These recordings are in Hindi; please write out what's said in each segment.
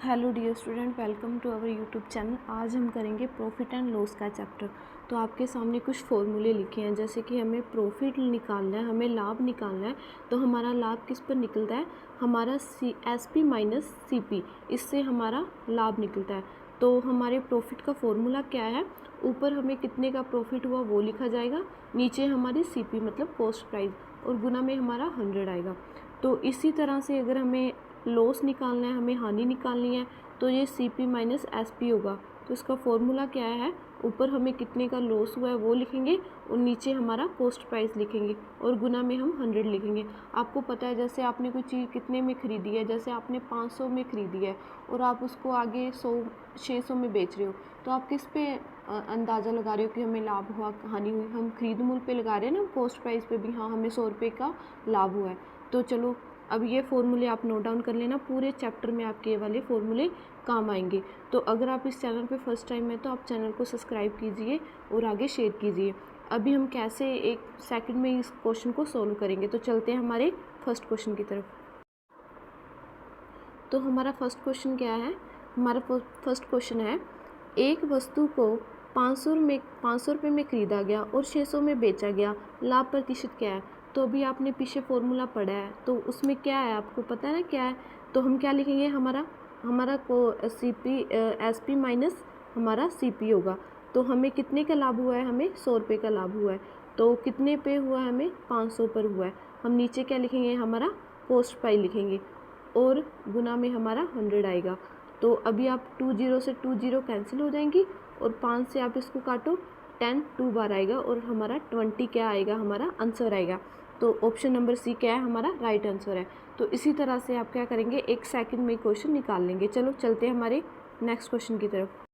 Hello dear student, welcome to our YouTube channel. आज हम करेंगे प्रॉफिट एंड लॉस का चैप्टर। तो आपके सामने कुछ फॉर्मूले लिखे हैं, जैसे कि हमें प्रॉफिट निकालना है, हमें लाभ निकालना है। तो हमारा लाभ किस पर निकलता है? हमारा SP माइनस CP, इससे हमारा लाभ निकलता है। तो हमारे प्रॉफिट का फॉर्मूला क्या है? ऊपर हमें कितने का प्रॉफिट हुआ वो लिखा जाएगा, नीचे हमारी CP मतलब कॉस्ट प्राइस, और गुना में हमारा 100 आएगा। तो इसी तरह से अगर हमें लॉस निकालना है, हमें हानि निकालनी है, तो ये CP माइनस SP होगा। तो इसका फॉर्मूला क्या है? ऊपर हमें कितने का लॉस हुआ है वो लिखेंगे, और नीचे हमारा कॉस्ट प्राइस लिखेंगे, और गुना में हम 100 लिखेंगे। आपको पता है, जैसे आपने कोई चीज़ कितने में खरीदी है, जैसे आपने 500 में खरीदी है और आप उसको आगे 600 में बेच रहे हो, तो आप किस पे अंदाज़ा लगा रहे हो कि हमें लाभ हुआ हानि हुई? हम खरीद मूल्य पे लगा रहे हैं ना, कॉस्ट प्राइस पे भी। हाँ, हमें 100 रुपये का लाभ हुआ है। तो चलो अब ये फॉर्मूले आप नोट डाउन कर लेना, पूरे चैप्टर में आपके ये वाले फॉर्मूले काम आएंगे। तो अगर आप इस चैनल पे फर्स्ट टाइम है तो आप चैनल को सब्सक्राइब कीजिए और आगे शेयर कीजिए। अभी हम कैसे एक सेकंड में इस क्वेश्चन को सॉल्व करेंगे। तो चलते हैं हमारे फर्स्ट क्वेश्चन की तरफ। तो हमारा फर्स्ट क्वेश्चन क्या है? हमारा फर्स्ट क्वेश्चन है, एक वस्तु को 500 रुपये में खरीदा गया और 600 में बेचा गया, लाभ प्रतिशत क्या है? तो अभी आपने पीछे फॉर्मूला पढ़ा है, तो उसमें क्या है आपको पता है ना क्या है? तो हम क्या लिखेंगे? हमारा को SP माइनस हमारा CP होगा। तो हमें कितने का लाभ हुआ है? हमें 100 रुपये का लाभ हुआ है। तो कितने पे हुआ है? हमें 500 पर हुआ है। हम नीचे क्या लिखेंगे? हमारा कॉस्ट प्राइस लिखेंगे, और गुना में हमारा 100 आएगा। तो अभी आप 20 से 20 कैंसिल हो जाएंगी, और 5 से आप इसको काटो, 10 2 बार आएगा, और हमारा 20 क्या आएगा? हमारा आंसर आएगा। तो ऑप्शन नंबर C क्या है? हमारा राइट आंसर है। तो इसी तरह से आप क्या करेंगे? एक सेकंड में क्वेश्चन निकाल लेंगे। चलो चलते हैं हमारे नेक्स्ट क्वेश्चन की तरफ।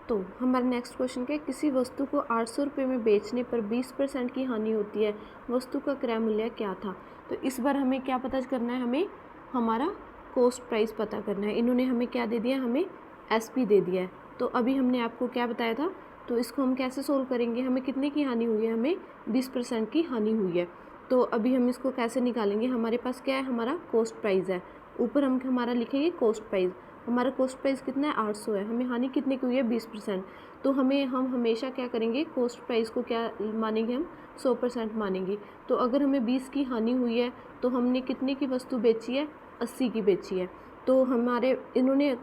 तो हमारा नेक्स्ट क्वेश्चन क्या है? किसी वस्तु को 800 रुपये में बेचने पर 20% की हानि होती है, वस्तु का क्रय मूल्य क्या था? तो इस बार हमें क्या पता करना है? हमें हमारा कॉस्ट प्राइस पता करना है। इन्होंने हमें क्या दे दिया? हमें SP दे दिया है। तो अभी हमने आपको क्या बताया था? तो इसको हम कैसे सोल्व करेंगे? हमें कितने की हानि हुई है? हमें 20% की हानि हुई है। तो अभी हम इसको कैसे निकालेंगे? हमारे पास क्या है? हमारा कॉस्ट प्राइस है। ऊपर हम हमारा लिखेंगे कॉस्ट प्राइस। हमारा कॉस्ट प्राइस कितना है? 800 है। हमें हानि कितने की हुई है? 20%। तो हम हमेशा क्या करेंगे? कॉस्ट प्राइस को क्या मानेंगे? हम 100% मानेंगे। तो अगर हमें 20 की हानि हुई है, तो हमने कितने की वस्तु बेची है? 80 की बेची है। तो हमारे इन्होंने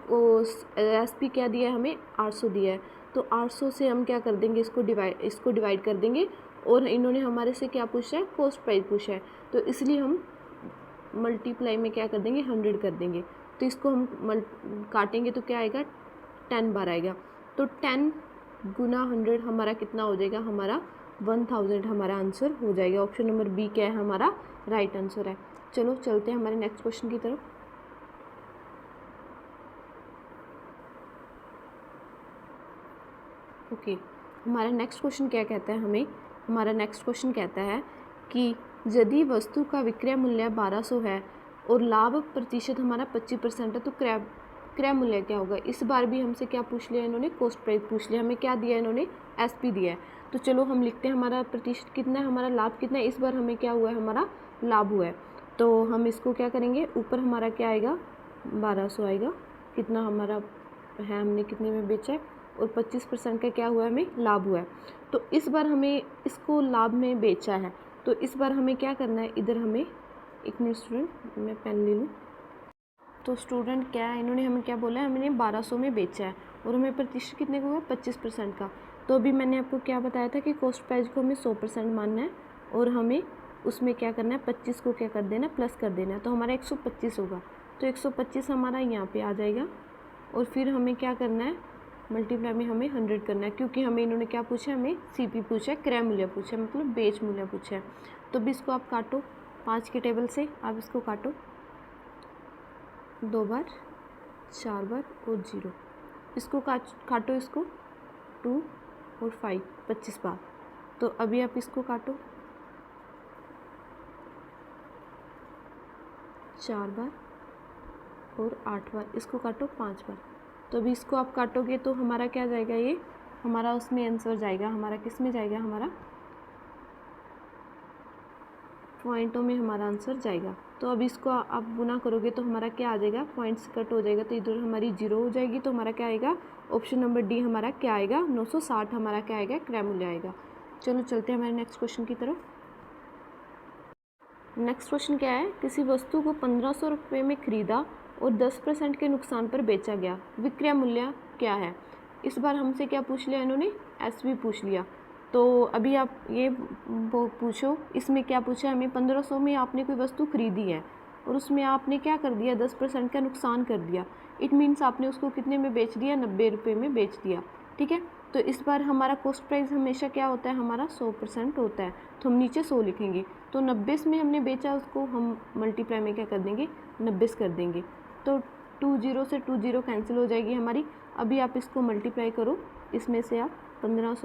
SP क्या दिया है? हमें 800 दिया है। तो 800 से हम क्या कर देंगे? इसको डिवाइड कर देंगे, और इन्होंने हमारे से क्या पूछा है? कॉस्ट प्राइस पूछा है। तो इसलिए हम मल्टीप्लाई में क्या कर देंगे? 100 कर देंगे। तो इसको हम काटेंगे तो क्या आएगा? 10 बार आएगा। तो 10 गुना 100 हमारा कितना हो जाएगा? हमारा 1000 हमारा आंसर हो जाएगा। ऑप्शन नंबर B क्या है? हमारा राइट आंसर है। चलो चलते हैं हमारे नेक्स्ट क्वेश्चन की तरफ। ओके, हमारा नेक्स्ट क्वेश्चन क्या कहता है? हमारा नेक्स्ट क्वेश्चन कहता है कि यदि वस्तु का विक्रय मूल्य 1200 है और लाभ प्रतिशत हमारा 25% है, तो क्रय मूल्य क्या होगा? इस बार भी हमसे क्या पूछ लिया इन्होंने? कॉस्ट प्राइस पूछ लिया। हमें क्या दिया इन्होंने? SP दिया है। तो चलो हम लिखते हैं हमारा प्रतिशत कितना है, हमारा लाभ कितना है। इस बार हमें क्या हुआ है? हमारा लाभ हुआ है। तो हम इसको क्या करेंगे? ऊपर हमारा क्या आएगा? 1200 आएगा। कितना हमारा है? हमने कितने में बेचा है? और 25% का क्या हुआ है? हमें लाभ हुआ है। तो इस बार हमें इसको लाभ में बेचा है। तो इस बार हमें क्या करना है? इधर हमें, एक मिनट स्टूडेंट, मैं पेन ले लूँ। तो स्टूडेंट क्या है, इन्होंने हमें क्या बोला है? हमने 1200 में बेचा है, और हमें प्रतिशत कितने का हुआ? 25% का। तो अभी मैंने आपको क्या बताया था कि कॉस्ट प्राइस को हमें 100% मानना है, और हमें उसमें क्या करना है? 25 को क्या कर देना? प्लस कर देना है। तो हमारा 125 होगा। तो 125 हमारा यहाँ पे आ जाएगा, और फिर हमें क्या करना है? मल्टीप्लाई में हमें 100 करना है, क्योंकि हमें इन्होंने क्या पूछा? हमें CP पूछा है, क्रय मूल्य पूछा है, मतलब बेच मूल्य पूछा है। तो भी इसको आप काटो 5 की टेबल से, आप इसको काटो 2 बार, 4 बार और 0। इसको काटो इसको 2 और 5, 25 बार। तो अभी आप इसको काटो 4 बार और 8 बार, इसको काटो 5 बार। तो अभी इसको आप काटोगे तो हमारा क्या जाएगा? ये हमारा उसमें आंसर जाएगा। हमारा किस में जाएगा? हमारा पॉइंटों में हमारा आंसर जाएगा। तो अब इसको आप गुना करोगे तो हमारा क्या आ जाएगा, पॉइंट्स कट हो जाएगा तो इधर हमारी 0 हो जाएगी। तो हमारा क्या आएगा, ऑप्शन नंबर डी हमारा क्या आएगा, 960 हमारा क्या आएगा, क्रय मूल्य आएगा। चलो चलते हैं हमारे नेक्स्ट क्वेश्चन की तरफ। नेक्स्ट क्वेश्चन क्या है, किसी वस्तु को 1500 रुपये में खरीदा और 10% के नुकसान पर बेचा गया, विक्रय मूल्य क्या है। इस बार हमसे क्या पूछ लिया इन्होंने, एसवी पूछ लिया। तो अभी आप ये पूछो, इसमें क्या पूछा हमें, 1500 में आपने कोई वस्तु खरीदी है और उसमें आपने क्या कर दिया, 10% का नुकसान कर दिया। इट मीन्स आपने उसको कितने में बेच दिया, 90 रुपये में बेच दिया। ठीक है, तो इस बार हमारा कॉस्ट प्राइस हमेशा क्या होता है, हमारा 100% होता है। तो हम नीचे 100 लिखेंगे। तो 90 में हमने बेचा, उसको हम मल्टीप्लाई में क्या कर देंगे, 90 कर देंगे। तो 20 से 20 कैंसिल हो जाएगी हमारी। अभी आप इसको मल्टीप्लाई करो, इसमें से आप 15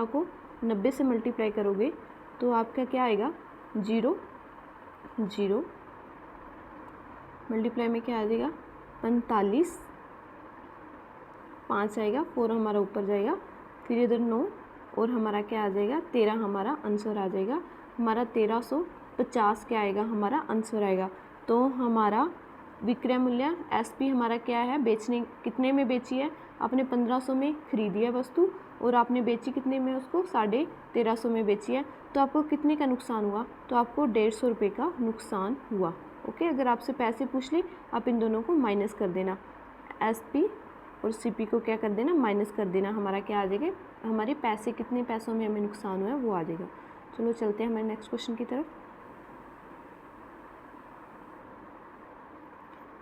को 90 से मल्टीप्लाई करोगे तो आपका क्या आएगा, 0 0 मल्टीप्लाई में क्या आ जाएगा, 45, 5 आएगा, 4 हमारा ऊपर जाएगा, फिर इधर 9 और हमारा क्या आ जाएगा, 13 हमारा आंसर आ जाएगा। हमारा 1350 क्या आएगा, हमारा आंसर आएगा। तो हमारा विक्रय मूल्य एसपी हमारा क्या है, बेचने कितने में बेची है, आपने 1500 में खरीदी है वस्तु और आपने बेची कितने में, उसको 1350 में बेची है। तो आपको कितने का नुकसान हुआ, तो आपको 150 रुपये का नुकसान हुआ। ओके, अगर आपसे पैसे पूछ ले आप इन दोनों को माइनस कर देना, एसपी और सीपी को क्या कर देना, माइनस कर देना। हमारा क्या आ जाएगा, हमारे पैसे कितने पैसों में हमें नुकसान हुआ है वो आ जाएगा। चलो चलते हैं हमारे नेक्स्ट क्वेश्चन की तरफ।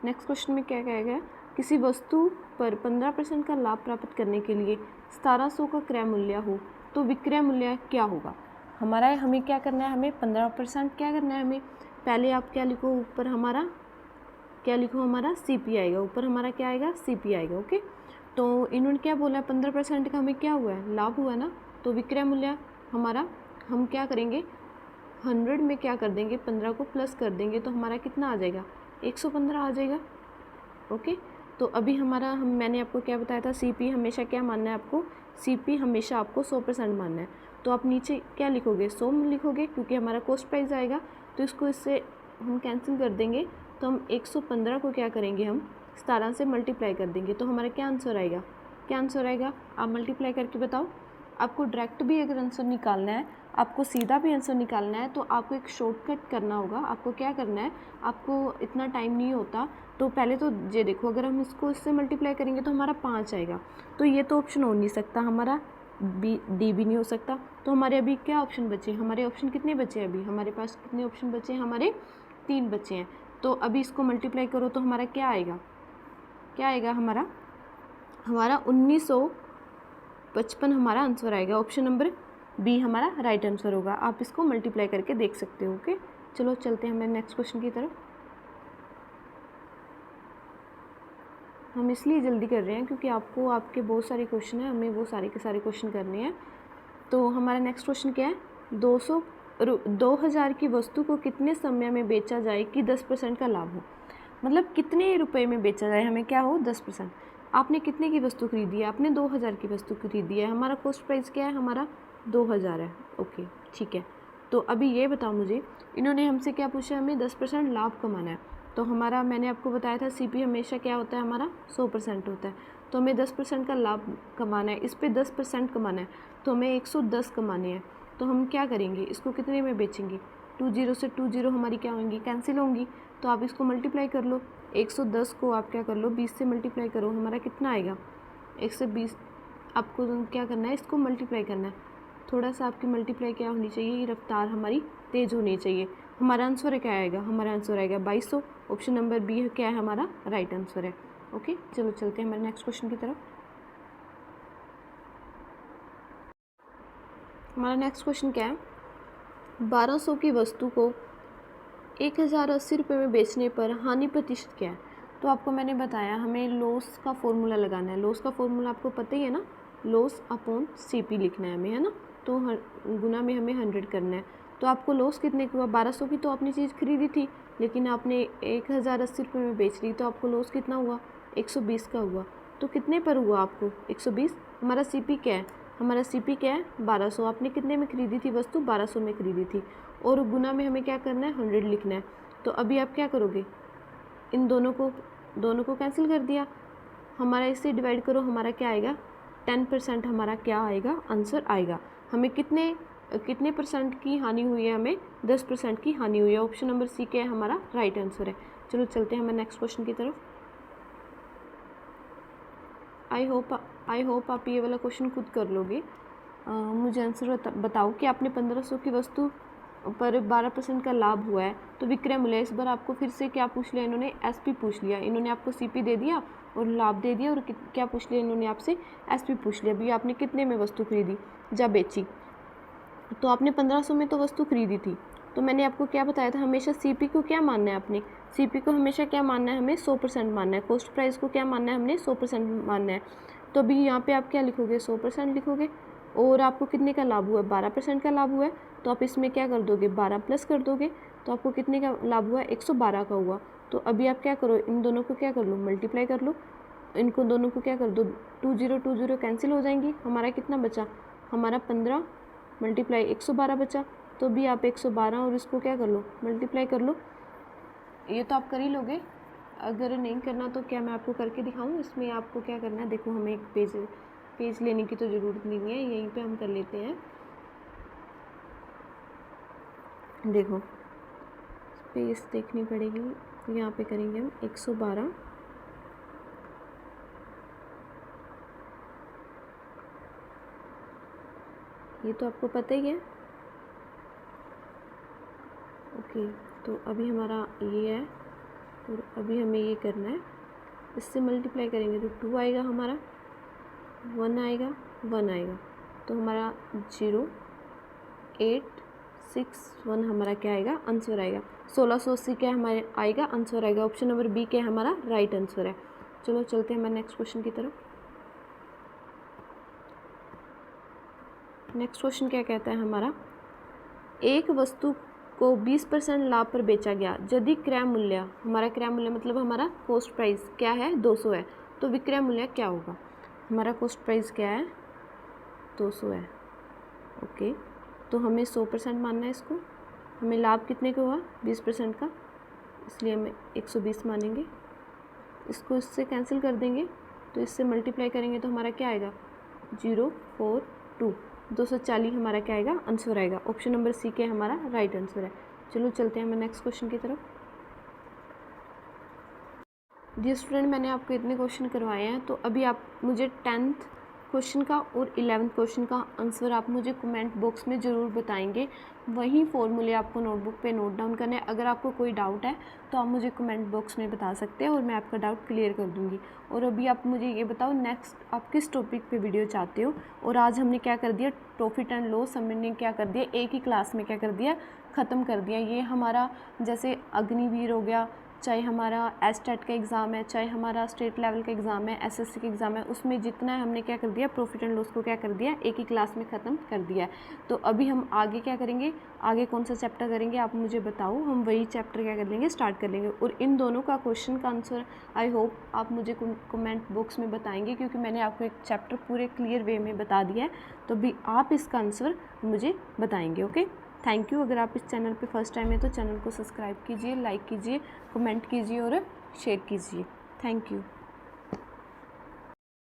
नेक्स्ट क्वेश्चन में क्या कहा गया, किसी वस्तु पर 15% का लाभ प्राप्त करने के लिए 1700 का क्रय मूल्य हो तो विक्रय मूल्य क्या होगा। हमारा हमें क्या करना है, हमें 15% क्या करना है, हमें पहले आप क्या लिखो, ऊपर हमारा क्या लिखो, हमारा सीपी आएगा, ऊपर हमारा क्या आएगा, सीपी आएगा। ओके, तो इन्होंने क्या बोला, 15% का हमें क्या हुआ है, लाभ हुआ ना। तो विक्रय मूल्य हमारा हम क्या करेंगे, 100 में क्या कर देंगे, 15 को प्लस कर देंगे तो हमारा कितना आ जाएगा, 115 आ जाएगा। ओके, तो अभी हमारा मैंने आपको क्या बताया था, सीपी हमेशा क्या मानना है आपको, सीपी हमेशा आपको 100% मानना है। तो आप नीचे क्या लिखोगे, 100 लिखोगे क्योंकि हमारा कॉस्ट प्राइस आएगा। तो इसको इससे हम कैंसिल कर देंगे तो हम 115 को क्या करेंगे, हम 17 से मल्टीप्लाई कर देंगे। तो हमारा क्या आंसर आएगा, क्या आंसर आएगा, आप मल्टीप्लाई करके बताओ। आपको डायरेक्ट भी अगर आंसर निकालना है, आपको सीधा भी आंसर निकालना है, तो आपको एक शॉर्टकट करना होगा। आपको क्या करना है, आपको इतना टाइम नहीं होता। तो पहले तो ये देखो, अगर हम इसको इससे मल्टीप्लाई करेंगे तो हमारा 5 आएगा। तो ये तो ऑप्शन हो नहीं सकता, हमारा डी भी नहीं हो सकता। तो हमारे अभी क्या ऑप्शन बचे, हमारे ऑप्शन कितने बचे हैं, अभी हमारे पास कितने ऑप्शन बचे हैं, हमारे 3 बचे हैं। तो अभी इसको मल्टीप्लाई करो तो हमारा क्या आएगा, क्या आएगा, हमारा 1955 हमारा आंसर आएगा। ऑप्शन नंबर बी हमारा राइट आंसर होगा। आप इसको मल्टीप्लाई करके देख सकते हो। ओके, चलो चलते हैं हमारे नेक्स्ट क्वेश्चन की तरफ। हम इसलिए जल्दी कर रहे हैं क्योंकि आपको आपके बहुत सारे क्वेश्चन हैं, हमें वो सारे के सारे क्वेश्चन करने हैं। तो हमारा नेक्स्ट क्वेश्चन क्या है, 2000 की वस्तु को कितने समय में बेचा जाए कि 10% का लाभ हो। मतलब कितने रुपए में बेचा जाए, हमें क्या हो, 10%। आपने कितने की वस्तु खरीदी है, आपने 2000 की वस्तु खरीदी है, हमारा कॉस्ट प्राइस क्या है, हमारा 2000 है। ओके ठीक है, तो अभी ये बताओ मुझे, इन्होंने हमसे क्या पूछा, हमें 10% लाभ कमाना है। तो हमारा मैंने आपको बताया था सीपी हमेशा क्या होता है, हमारा 100% होता है। तो हमें 10% का लाभ कमाना है, इस पर 10% कमाना है, तो हमें 110 कमाने हैं। तो हम क्या करेंगे, इसको कितने में बेचेंगे, 20 से 20 हमारी क्या होंगी, कैंसिल होंगी। तो आप इसको मल्टीप्लाई कर लो, 110 को आप क्या कर लो, 20 से मल्टीप्लाई करो, हमारा कितना आएगा, 120। आपको क्या करना है, इसको मल्टीप्लाई करना है। थोड़ा सा आपकी मल्टीप्लाई क्या होनी चाहिए, रफ्तार हमारी तेज़ होनी चाहिए। हमारा आंसर क्या आएगा, हमारा आंसर आएगा 2200। ऑप्शन नंबर बी क्या है, हमारा राइट आंसर है। ओके, चलो चलते हैं हमारे नेक्स्ट क्वेश्चन की तरफ। हमारा नेक्स्ट क्वेश्चन क्या है, 1200 की वस्तु को 1080 रुपये में बेचने पर हानि प्रतिशत क्या है। तो आपको मैंने बताया हमें लॉस का फॉर्मूला लगाना है। लॉस का फॉर्मूला आपको पता ही है ना, लॉस अपॉन सीपी लिखना है हमें, है ना। तो गुना में हमें 100 करना है। तो आपको लॉस कितने का हुआ, 1200 की तो आपने चीज़ खरीदी थी, लेकिन आपने 1080 रुपये में बेच ली, तो आपको लॉस कितना हुआ, 120 का हुआ। तो कितने पर हुआ आपको, 120। हमारा सीपी क्या है, हमारा CP क्या है 1200, आपने कितने में खरीदी थी वस्तु 1200 में खरीदी थी, और गुना में हमें क्या करना है 100 लिखना है। तो अभी आप क्या करोगे, इन दोनों को कैंसिल कर दिया, हमारा इससे डिवाइड करो, हमारा क्या आएगा 10% हमारा क्या आएगा आंसर आएगा। हमें कितने परसेंट की हानि हुई है, हमें 10% की हानि हुई है। ऑप्शन नंबर सी क्या है हमारा राइट आंसर है। चलो चलते हैं हमें नेक्स्ट क्वेश्चन की तरफ। आई होप आप ये वाला क्वेश्चन खुद कर लोगे। मुझे आंसर बताओ कि आपने 1500 की वस्तु पर 12% का लाभ हुआ है, तो विक्रय मूल्य, इस बार आपको फिर से क्या पूछ लिया इन्होंने, SP पूछ लिया। इन्होंने आपको CP दे दिया और लाभ दे दिया, और क्या पूछ लिया इन्होंने आपसे SP पूछ लिया। अभी आपने कितने में वस्तु खरीदी या बेची, तो आपने 1500 में तो वस्तु खरीदी थी, तो मैंने आपको क्या बताया था, हमेशा CP को क्या मानना है, आपने CP को हमेशा क्या मानना है, हमें 100% मानना है। कॉस्ट प्राइस को क्या मानना है, हमने 100% मानना है। तो अभी यहाँ पे आप क्या लिखोगे 100% लिखोगे, और आपको कितने का लाभ हुआ है 12% का लाभ हुआ है, तो आप इसमें क्या कर दोगे 12 प्लस कर दोगे, तो आपको कितने का लाभ हुआ है 112 का हुआ। तो अभी आप क्या करो, इन दोनों को क्या कर लो मल्टीप्लाई कर लो, इनको दोनों को क्या कर दो 20 कैंसिल हो जाएंगी, हमारा कितना बचा, हमारा 15 मल्टीप्लाई 112 बचा। तो भी आप 112 और इसको क्या कर लो मल्टीप्लाई कर लो। ये तो आप कर ही लोगे, अगर नहीं करना तो क्या मैं आपको करके दिखाऊं। इसमें आपको क्या करना है, देखो हमें एक पेज लेने की तो ज़रूरत नहीं है, यहीं पे हम कर लेते हैं। देखो पेज देखनी पड़ेगी, यहाँ पे करेंगे हम 112 ये तो आपको पता ही है। ओके, तो अभी हमारा ये है, और अभी हमें ये करना है, इससे मल्टीप्लाई करेंगे तो 2 आएगा, हमारा 1 आएगा, 1 आएगा, तो हमारा 0861 हमारा क्या आएगा आंसर आएगा। 1680 क्या हमारे आएगा आंसर आएगा। ऑप्शन नंबर बी क्या हमारा राइट आंसर है। चलो चलते हैं हमारे नेक्स्ट क्वेश्चन की तरफ। नेक्स्ट क्वेश्चन क्या कहता है हमारा, एक वस्तु को 20% लाभ पर बेचा गया यदि क्रय मूल्य, हमारा क्रय मूल्य मतलब हमारा कॉस्ट प्राइस क्या है 200 है, तो विक्रय मूल्य क्या होगा, हमारा कॉस्ट प्राइस क्या है 200 है। ओके, तो हमें 100% मानना है इसको, हमें लाभ कितने का हुआ 20% का, इसलिए हमें 120 मानेंगे। इसको इससे कैंसिल कर देंगे, तो इससे मल्टीप्लाई करेंगे तो हमारा क्या आएगा 042 240 हमारा क्या आएगा आंसर आएगा। ऑप्शन नंबर सी के हमारा राइट आंसर है। चलो चलते हैं हम नेक्स्ट क्वेश्चन की तरफ। डियर स्टूडेंट, मैंने आपको इतने क्वेश्चन करवाए हैं, तो अभी आप मुझे 10th क्वेश्चन का और 11th क्वेश्चन का आंसर आप मुझे कमेंट बॉक्स में ज़रूर बताएंगे। वही फॉर्मूले आपको नोटबुक पे नोट डाउन करने हैं। अगर आपको कोई डाउट है तो आप मुझे कमेंट बॉक्स में बता सकते हैं और मैं आपका डाउट क्लियर कर दूंगी। और अभी आप मुझे ये बताओ नेक्स्ट आप किस टॉपिक पे वीडियो चाहते हो। और आज हमने क्या कर दिया, प्रॉफिट एंड लॉस हमने क्या कर दिया, एक ही क्लास में क्या कर दिया, ख़त्म कर दिया। ये हमारा जैसे अग्निवीर हो गया, चाहे हमारा एस्टेट का एग्ज़ाम है, चाहे हमारा स्टेट लेवल का एग्ज़ाम है, एसएससी का एग्ज़ाम है, उसमें जितना है हमने क्या कर दिया, प्रॉफिट एंड लॉस को क्या कर दिया, एक ही क्लास में ख़त्म कर दिया है। तो अभी हम आगे क्या करेंगे, आगे कौन सा चैप्टर करेंगे आप मुझे बताओ, हम वही चैप्टर क्या कर लेंगे, स्टार्ट कर लेंगे। और इन दोनों का क्वेश्चन का आंसर आई होप आप मुझे कमेंट बॉक्स में बताएंगे, क्योंकि मैंने आपको एक चैप्टर पूरे क्लियर वे में बता दिया है। तो अभी आप इसका आंसर मुझे बताएंगे। Okay, thank you. अगर आप इस चैनल पे फर्स्ट टाइम है तो चैनल को सब्सक्राइब कीजिए, लाइक कीजिए, कमेंट कीजिए और शेयर कीजिए। Thank you.